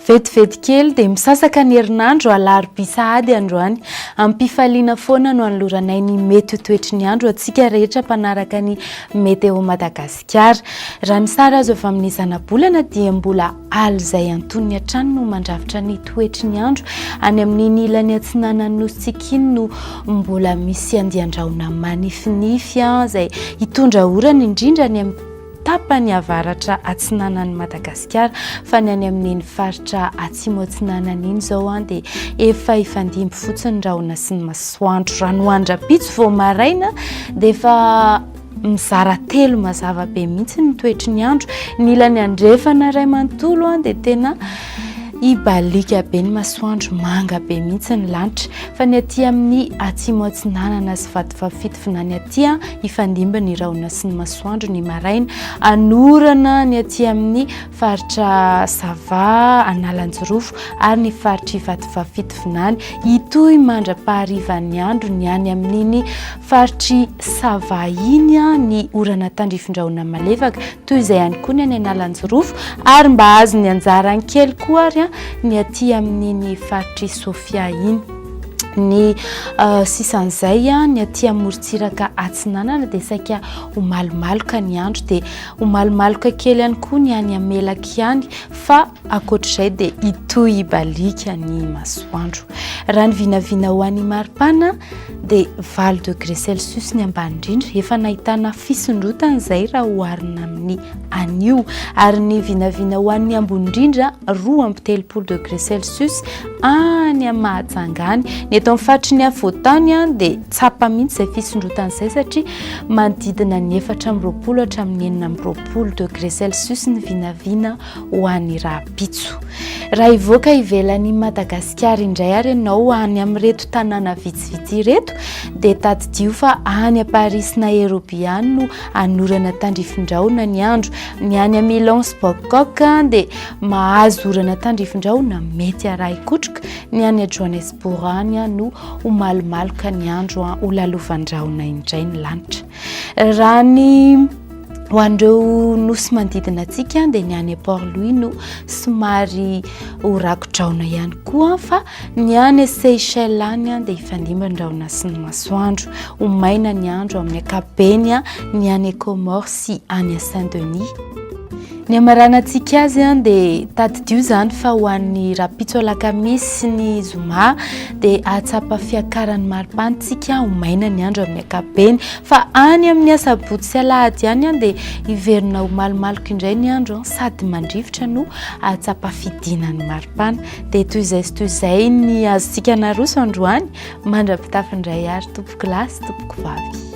Vetivety kely dia misasaka ny herinandro alarobia sahady androany. Ampifaliana foana no anoloranay ny mety ho toetry ny andro antsika rehetra mpanaraka ny Meteo Madagasikara. Raha ny sara azo avy amin'ny zana-bolana dia mbola aly izay antonony hatrany no mandravitra ny toetry ny andro. Any amin'ny ilany atsinanan'ny nositsika iny no mbola misy andian-drahona manifinify izay hitondra orana indrindra ny amin'ny tapany avaratra atsinanan'ny Madagasikara fa ny any amin'ny faritra atsimo atsinanana iny izao dia efa ifandimby fotsiny rahona sy ny masoandro. Ranoandra-pitso vao maraina dia efa mizara telo mazava be mihitsy ny toetry ny andro. Ny ilany andrefana iray manontolo dia tena ibalika be ny masoandro, manga be mihitsy ny lanitra. Fa ny aty amin'ny atsimo atsinanana sy vadivavy ny aty ifandimba ny rahona sy ny masoandro ny maraina. Anorana ny aty amin'ny faritra Sava, Analanjirofo ary ny faritra Ivadivavy Fitonany. Itoy mandra-paharivan'ny andro ny any amin'iny faritry Sava iny ny orana tandrifindrahona malefaka toy izay ihany koa ny any Analanjirofo ary mba azo ny anjarany kely koa ary ny aty amin'iny faritry Sofia iny. Ny sisan'izay ny aty amorontsiraka atsinanana dia saika ho malomaloka ny andro dia ho malomaloka kely ihany koa ny any Amelaka ihany fa ankoatr'izay dia itoy ibalika ny masoandro. Raha ny vinavina ho an'ny maripana dia 20 degré Celsius ny ambany indrindra, efa nahitana fisondrotana izay raha oharina amin'ny anio, ary ny vinavina ho an'ny ambony indrindra 2.30 degré Celsius any Mahajanga any. Ny eto amin'ny faritry ny afovoantany dia tsapa mihitsy izay fisondrotana izay satria manodidina ny 4.20 hatramin'ny 9.20 degré Celsius ny vinavina ho an'ny rapitso. Raha ivoaka ivelan'ny Madagasikara indray ary ianao any amin'ireto tanàna vitsivitsy ireto dia tadidio fa any Paris na Erobiany no anorana tandrifindrahona ny andro. Ny any Milan sy Bangkok dia mahazo orana tandrifindrahona mety araikotroka. Ny any Johannesburg any no ho malomaloka ny andro ho lalovandrahona indray ny lanitra. Raha ny ho an'ireo nosy manodidina antsika dia ny any Port-Louis no somary ho rakodraona ihany koa fa ny any Seychelles any dia ifandimba ny rahona sy ny masoandro. Ho maina ny andro amin'ny ankapobeny ny any Comores sy any Saint-Denis. Ny amaranantsika azy dia tadidio izany fa ho an'ny rapitso alakamisy sy ny zoma dia ahatsapa fiakaran'ny maripantsika ho maina ny andro amin'ny ankapobeny fa any amin'ny asabotsy sy alahady any dia iverina ho malomaloka indray ny andro sady mandrivotra no ahatsapa fidinan'ny maripana. Dia toy izay sy toy izay ny azontsika naroso androany, mandrapitafy indray ary tompoko lahy sy tompoko vavy.